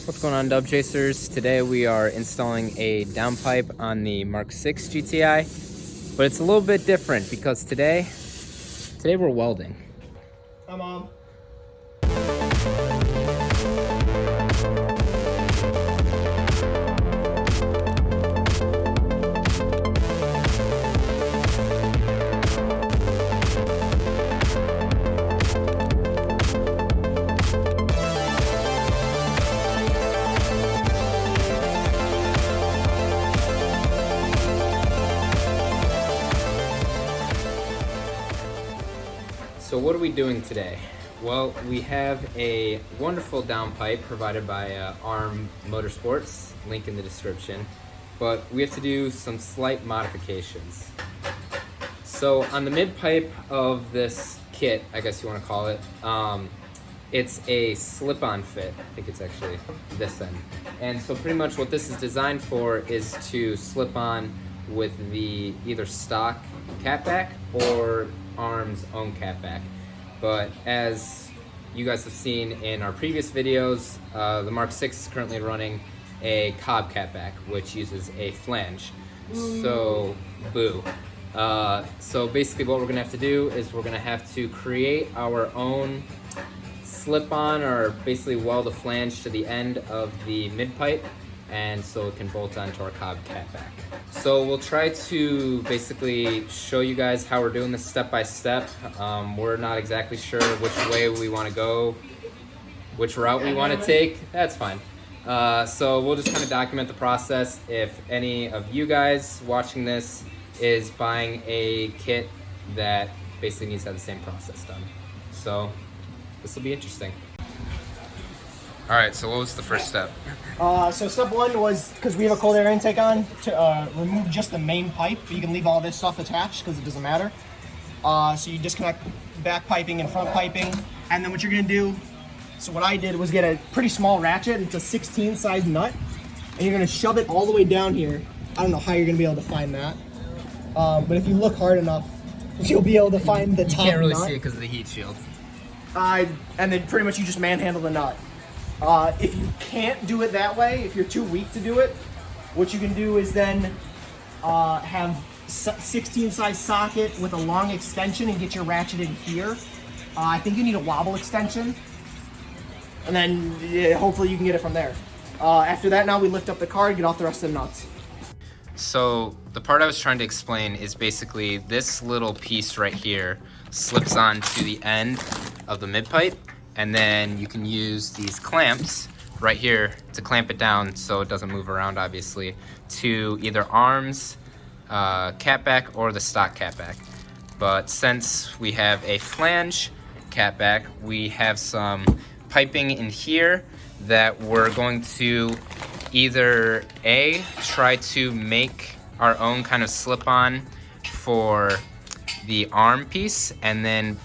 What's going on, Dub Chasers? Today we are installing a downpipe on the Mk6 GTI, but it's a little bit different because today we're welding. Hi, Mom. So what are we doing today? Well, we have a wonderful downpipe provided by ARM Motorsports, link in the description, but we have to do some slight modifications. So on the mid pipe of this kit, I guess you want to call it, it's a slip-on fit. I think it's actually this end. And so pretty much what this is designed for is to slip on with the either stock catback or ARM's own catback. But as you guys have seen in our previous videos, the Mk6 is currently running a COBB Catback, which uses a flange. So, boo. So basically what we're gonna have to do is we're gonna have to create our own slip-on, or basically weld a flange to the end of the mid-pipe, and so it can bolt onto our COBB Catback. So we'll try to basically show you guys how we're doing this step by step. We're not exactly sure which way we want to go, which route we want to take. That's fine. So we'll just kind of document the process. If any of you guys watching this is buying a kit that basically needs to have the same process done. So this will be interesting. All right, so what was the first step? So step one was, because we have a cold air intake on, to remove just the main pipe. You can leave all this stuff attached because it doesn't matter. So you disconnect back piping and front piping. And then what you're gonna do, so what I did was get a pretty small ratchet. It's a 16 size nut. And you're gonna shove it all the way down here. I don't know how you're gonna be able to find that. But if you look hard enough, you'll be able to find the top nut. You can't really see it because of the heat shield. And then pretty much you just manhandle the nut. If you can't do it that way, if you're too weak to do it, what you can do is then have 16 size socket with a long extension and get your ratchet in here. I think you need a wobble extension, and then hopefully you can get it from there. After that, now we lift up the car and get off the rest of the nuts. So the part I was trying to explain is basically this little piece right here slips on to the end of the mid pipe. And then you can use these clamps right here to clamp it down so it doesn't move around, obviously, to either ARM's catback or the stock catback. But since we have a flange catback, we have some piping in here that we're going to either A, try to make our own kind of slip-on for the ARM piece, and then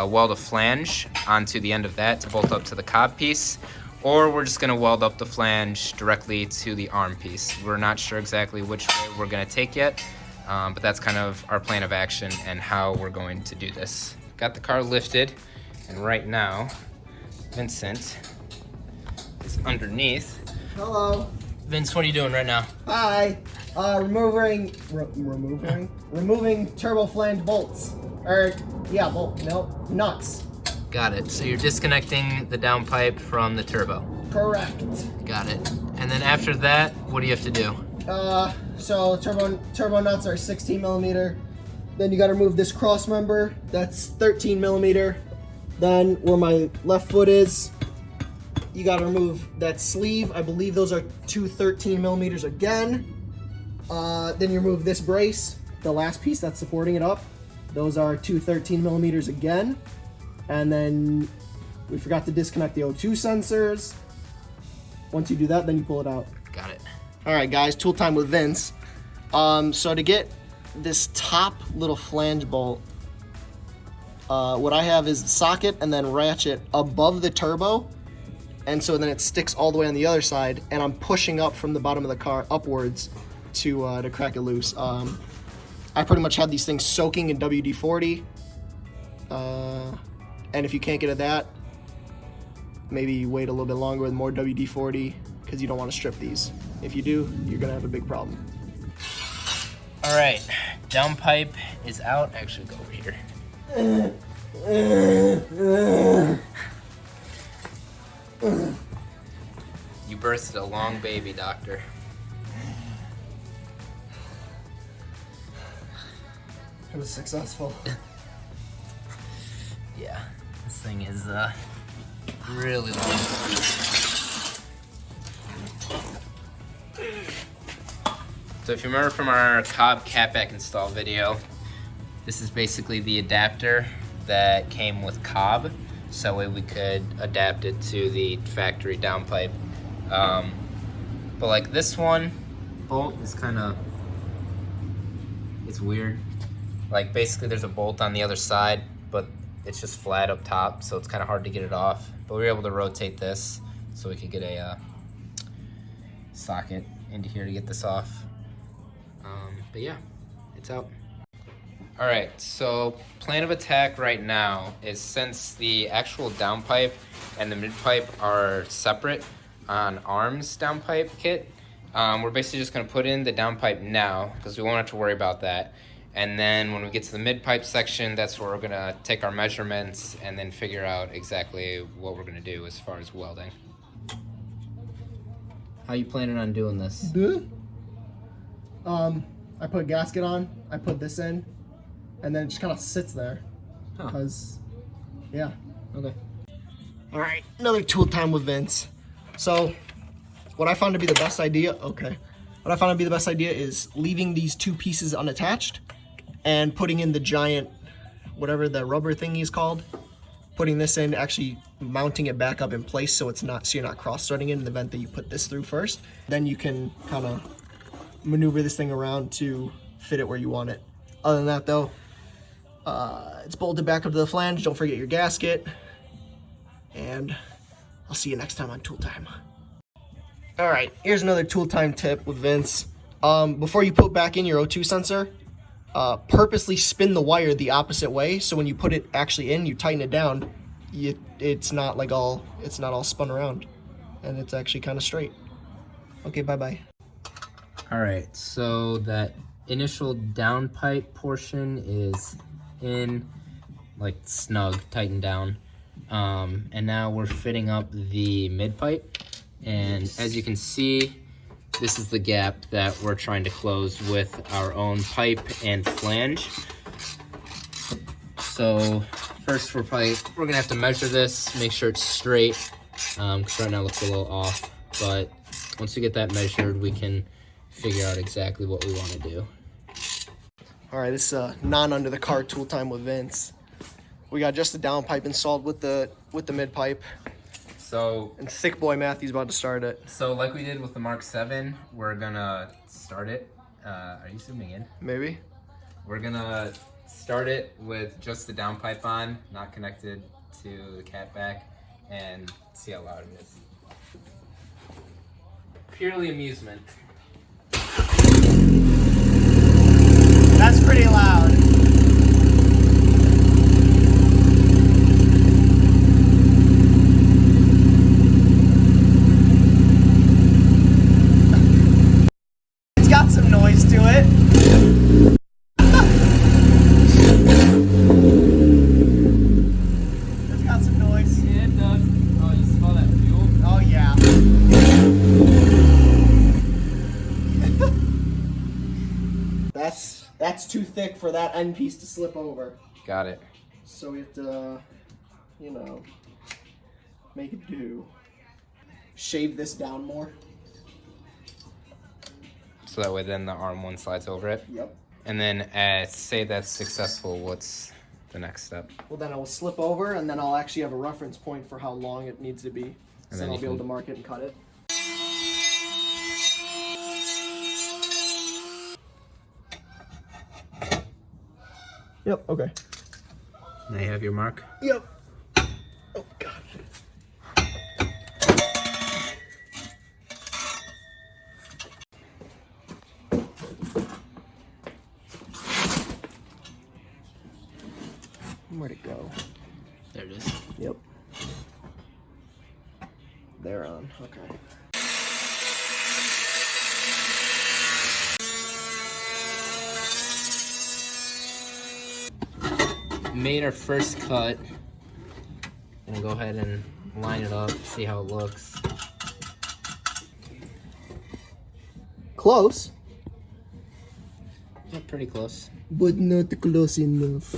weld a flange onto the end of that to bolt up to the COBB piece, or we're just gonna weld up the flange directly to the ARM piece. We're not sure exactly which way we're gonna take yet, but that's kind of our plan of action and how we're going to do this. Got the car lifted, and right now, Vincent is underneath. Hello. Vince, what are you doing right now? Hi. Removing turbo flange bolts. Nuts. Got it. So you're disconnecting the downpipe from the turbo. Correct. Got it. And then after that, what do you have to do? So turbo nuts are 16 millimeter. Then you got to remove this cross member. That's 13 millimeter. Then where my left foot is, you got to remove that sleeve. I believe those are two 13 millimeters again. Then you remove this brace, the last piece that's supporting it up. Those are two 13 millimeters again. And then we forgot to disconnect the O2 sensors. Once you do that, then you pull it out. Got it. All right, guys, tool time with Vince. So to get this top little flange bolt, what I have is the socket and then ratchet above the turbo. And so then it sticks all the way on the other side, and I'm pushing up from the bottom of the car upwards to crack it loose. I pretty much had these things soaking in WD-40. And if you can't get at that, maybe wait a little bit longer with more WD-40 because you don't want to strip these. If you do, you're gonna have a big problem. All right, downpipe is out. Actually, go over here. You birthed a long baby, doctor. It was successful. Yeah, this thing is really long. So if you remember from our COBB Catback install video, this is basically the adapter that came with COBB, so that way we could adapt it to the factory downpipe. But like this one, bolt is kind of, it's weird. Like basically there's a bolt on the other side, but it's just flat up top, so it's kind of hard to get it off. But we were able to rotate this so we could get a socket into here to get this off. But yeah, it's out. All right, so plan of attack right now is, since the actual downpipe and the midpipe are separate on ARM's downpipe kit, we're basically just gonna put in the downpipe now because we won't have to worry about that. And then when we get to the mid-pipe section, that's where we're gonna take our measurements and then figure out exactly what we're gonna do as far as welding. How you planning on doing this? I put a gasket on, I put this in, and then it just kind of sits there. Because, yeah. Okay. All right, another tool time with Vince. So, what I found to be the best idea, is leaving these two pieces unattached and putting in the giant, whatever the rubber thingy is called, putting this in, actually mounting it back up in place so it's not, so you're not cross-threading it in the event that you put this through first. Then you can kind of maneuver this thing around to fit it where you want it. Other than that though, it's bolted back up to the flange. Don't forget your gasket. And I'll see you next time on Tool Time. All right, here's another tool time tip with Vince. Before you put back in your O2 sensor, purposely spin the wire the opposite way, so when you put it actually in, you tighten it down, it's not all spun around, and it's actually kind of straight. Okay, bye-bye. All right, so that initial downpipe portion is in, like, snug, tightened down. And now we're fitting up the midpipe. And as you can see, this is the gap that we're trying to close with our own pipe and flange. So first we're gonna have to measure this, make sure it's straight, because right now it looks a little off. But once we get that measured, we can figure out exactly what we want to do. All right, this is non under the car tool time with Vince. We got just the downpipe installed with the mid-pipe. So, and thick boy Matthew's about to start it. So like we did with the Mk6, we're gonna start it. Are you zooming in? Maybe. We're gonna start it with just the downpipe on, not connected to the catback, and see how loud it is. Purely amusement. That's pretty loud. It's got some noise to it. It's got some noise. Yeah, it does. Oh, you smell that fuel? Oh, yeah. That's too thick for that end piece to slip over. Got it. So we have to, make it do. Shave this down more. So that way then the arm one slides over it? Yep. And then say that's successful, what's the next step? Well, then I will slip over, and then I'll actually have a reference point for how long it needs to be. So then I'll be able to mark it and cut it. Yep, okay. Now you have your mark? Yep. Oh, God. Where'd it go? There it is. Yep. They're on, okay. made our first cut. Gonna go ahead and line it up, see how it looks. Close. Yeah, pretty close. But not close enough.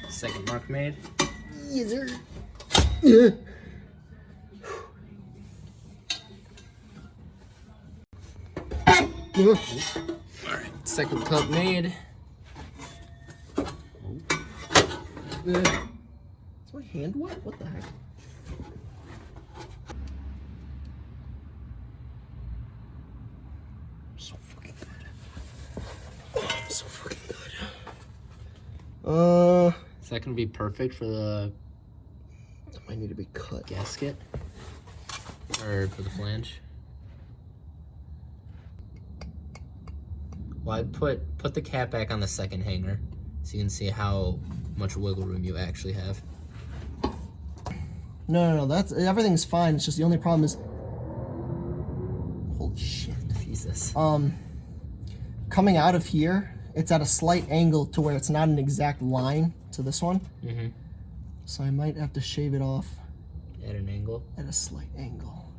Second mark made. Yes, sir. Yeah. Alright, second cut made. Is my hand wet? What the heck? So fucking good. So fucking good. Is that gonna be perfect for the That might need to be cut. gasket? Or for the flange? Well, I'd put the cap back on the second hanger so you can see how much wiggle room you actually have. No, that's everything's fine. It's just the only problem is, holy shit. Jesus. Coming out of here, it's at a slight angle to where it's not an exact line to this one. Mm-hmm. So I might have to shave it off At an angle. at a slight angle.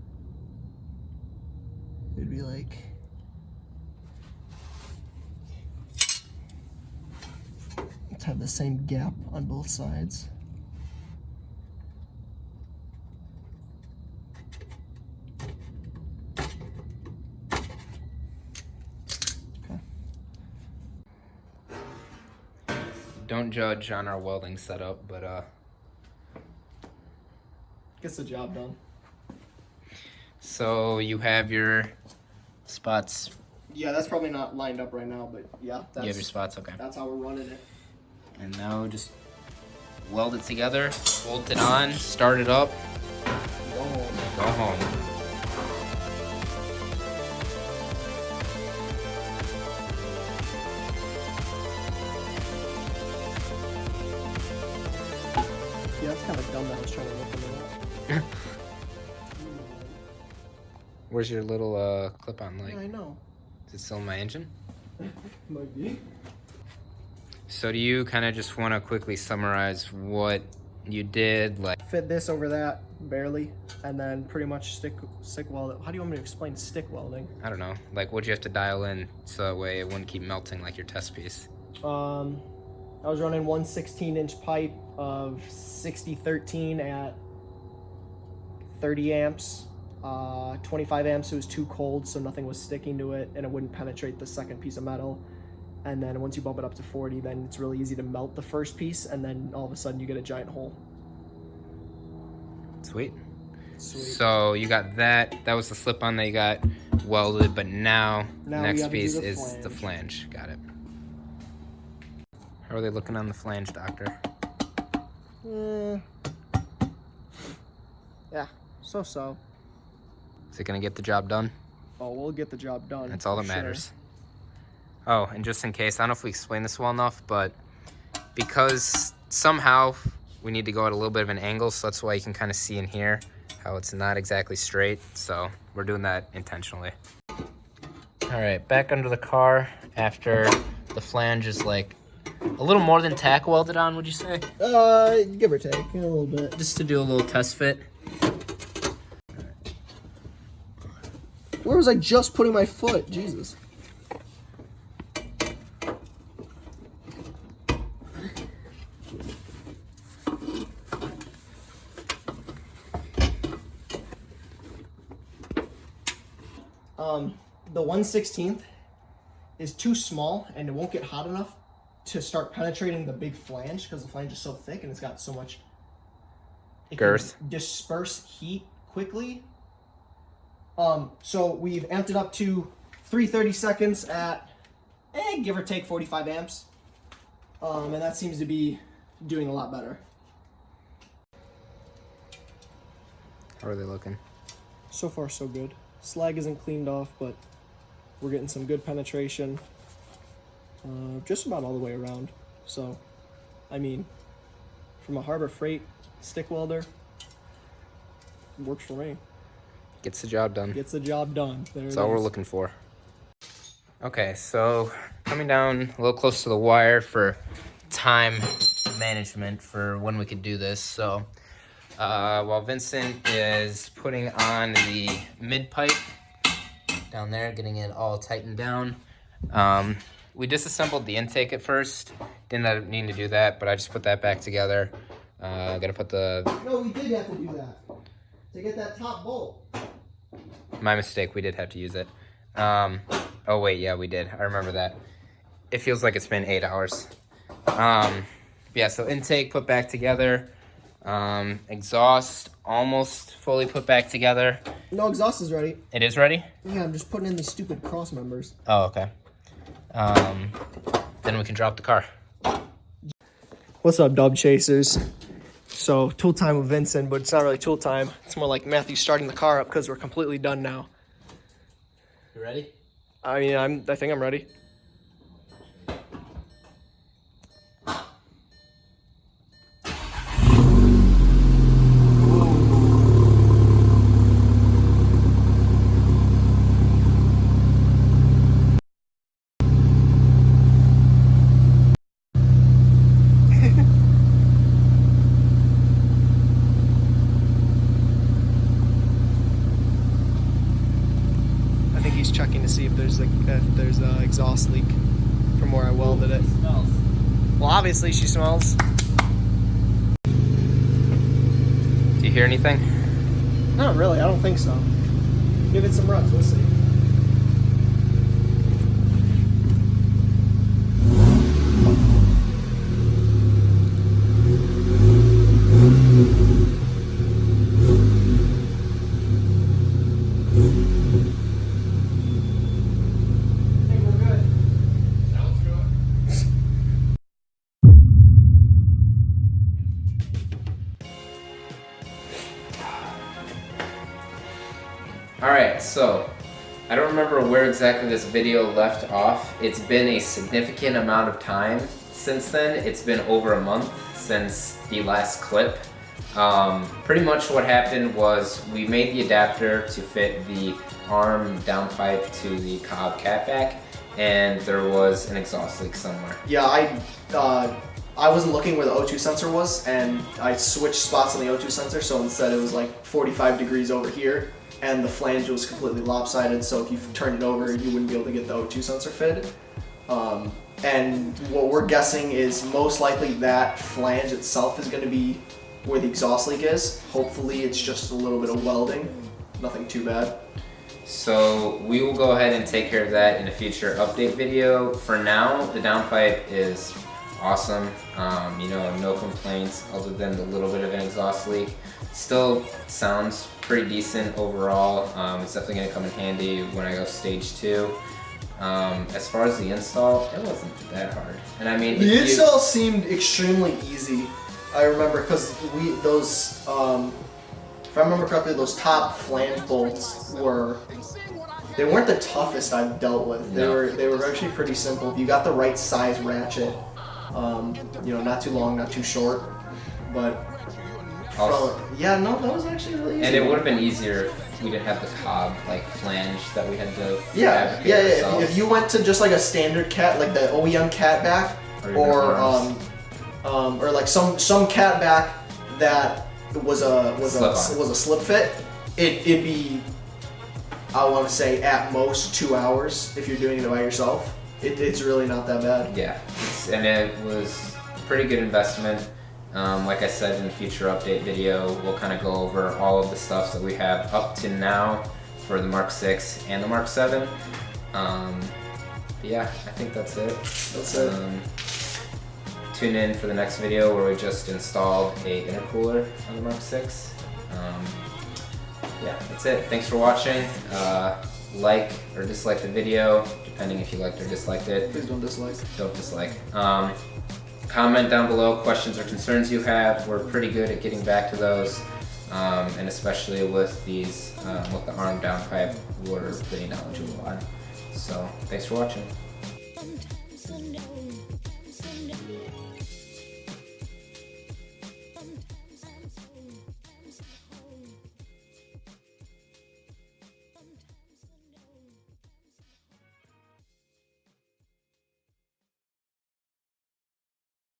It'd be like, to have the same gap on both sides. Don't judge on our welding setup, but Gets the job done. so you have your spots. Yeah, that's probably not lined up right now, but yeah, You have your spots, okay. that's how we're running it. And now just weld it together, bolt it on, start it up, Go home. go home. Yeah, that's kind of dumb that I was trying to look into that. Where's your little clip-on light? Yeah, I know. Is it still in my engine? Might be. So do you kind of just want to quickly summarize what you did? Like, Fit this over that, barely, and then pretty much stick weld it. How do you want me to explain stick welding? I don't know, like what'd you have to dial in so that way it wouldn't keep melting like your test piece? I was running one 16-inch pipe of 6013 at 30 amps. 25 amps, it was too cold, so nothing was sticking to it, and it wouldn't penetrate the second piece of metal. And then once you bump it up to 40, then it's really easy to melt the first piece, and then all of a sudden you get a giant hole. Sweet. Sweet. So you got that. That was the slip-on that you got welded, but now Now we next gotta do piece the is the flange. Got it. How are they looking on the flange, Doctor? Yeah, so. Is it gonna get the job done? Oh, we'll get the job done. That's all that for matters. sure. Oh, and just in case, I don't know if we explained this well enough, but because somehow we need to go at a little bit of an angle, so that's why you can kind of see in here how it's not exactly straight. So we're doing that intentionally. All right, back under the car after the flange is like a little more than tack welded on, would you say? Give or take a little bit. Just to do a little test fit. Where was I just putting my foot? Jesus. The 1/16 is too small and it won't get hot enough to start penetrating the big flange because the flange is so thick and it's got so much Girth. Disperse heat quickly. So we've amped it up to 330 seconds at give or take 45 amps. And that seems to be doing a lot better. How are they looking? So far so good. Slag isn't cleaned off, but we're getting some good penetration. Just about all the way around. So, I mean, from a Harbor Freight stick welder, works for me. Gets the job done. Gets the job done. There That's it all we're is. looking for. Okay, so coming down a little close to the wire for time management for when we could do this. So while Vincent is putting on the mid pipe down there, getting it all tightened down, we disassembled the intake at first. Didn't end up needing to do that, but I just put that back together. Gotta put the... No, we did have to do that to get that top bolt. My mistake, we did have to use it. Oh wait, yeah, we did. I remember that. It feels like it's been 8 hours. Yeah, so intake put back together. Exhaust almost fully put back together. No, exhaust is ready. It is ready? Yeah, I'm just putting in these stupid cross members. Oh, okay. Then we can drop the car. What's up, dub chasers? So, tool time with Vincent, but it's not really tool time. It's more like Matthew starting the car up because we're completely done now. You ready? I mean, I think I'm ready. He's checking to see if there's a exhaust leak from where I welded it. Smells. Well, obviously she smells. Do you hear anything? Not really. I don't think so. Give it some runs. We'll see. Alright, so I don't remember where exactly this video left off. It's been a significant amount of time since then. It's been over a month since the last clip. Pretty much what happened was we made the adapter to fit the arm downpipe to the COBB Catback, and there was an exhaust leak somewhere. Yeah, I wasn't looking where the O2 sensor was, and I switched spots on the O2 sensor, so instead it was like 45 degrees over here, and the flange was completely lopsided, so if you turned it over, you wouldn't be able to get the O2 sensor fitted. And what we're guessing is most likely that flange itself is going to be where the exhaust leak is. Hopefully it's just a little bit of welding, nothing too bad. So we will go ahead and take care of that in a future update video. For now, the downpipe is awesome. You know, no complaints other than the little bit of an exhaust leak. Still sounds pretty decent overall. It's definitely going to come in handy when I go stage 2. As far as the install, it wasn't that hard. And I mean, the install seemed extremely easy. I remember because if I remember correctly, those top flange bolts they weren't the toughest I've dealt with. They were actually pretty simple. If you got the right size ratchet, you know, not too long, not too short, but yeah, no, that was actually really easy. And it would have been easier if we didn't have the COBB like flange that we had to yeah. If you went to just like a standard cat, like the OEM Catback, or like some Catback that was a slip fit, it'd be, I want to say, at most 2 hours if you're doing it by yourself. It's really not that bad. Yeah, and it was a pretty good investment. Like I said, in the future update video, we'll kind of go over all of the stuff that we have up to now for the Mk6 and the Mk7. Yeah, I think that's it. That's it. Tune in for the next video where we just installed a intercooler on the Mk6. Yeah, that's it. Thanks for watching. Like or dislike the video, depending if you liked or disliked it. Please don't dislike. Don't dislike. Comment down below questions or concerns you have. We're pretty good at getting back to those, and especially with these, with the arm downpipe, we're pretty knowledgeable on. So, thanks for watching.